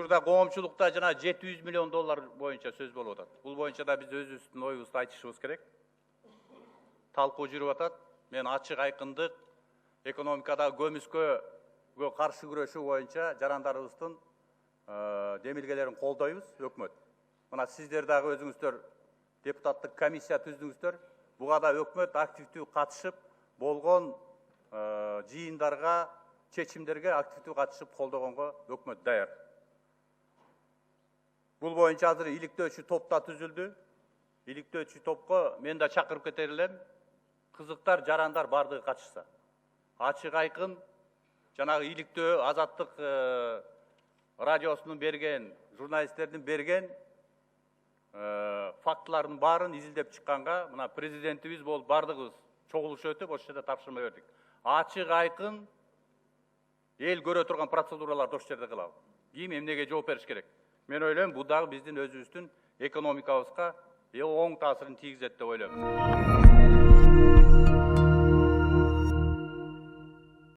учурда коомчулукта жана 700 миллион доллар боюнча сөз болуп атат. Бул боюнча да биз өзүбүздүн оюбузду айтышыбыз керек. Талкуу жүрүп атат. Мен ачык айкындык экономикада көмүскөгө каршы күрөшүү боюнча жарандарыбыздын демилгелерин колдойбуз, өкмөт. Мына сиздер дагы өзүңүздөр депутаттык комиссия түздүңүздөр. Буга да өкмөт активдүү катышып, болгон жыйындарга, чечимдерге активдүү катышып колдогонго өкмөт даяр. Бул боюнча азыр иликтөөчү топ да түзүлдү. Иликтөөчү топко мен да чакырып кетер элем. Кызыктар, жарандар бардыгы катышса. Ачык айкын жанагы иликтөө Азаттык радиосунун берген, журналисттердин берген фактылардын баарын изилдеп чыкканга, мына президентибиз болуп бардыгыбыз чогулуш өтүп, ошол жерде тапшырма бердик. Ачык айкын эл көрө турган процедураларды ошол жерде кылабыз. Ким эмнеге жооп бериш керек? Мен ойлойм, бул дагы биздин өзүбүздүн экономикабызга оң таасирин тийгизет деп ойлойм.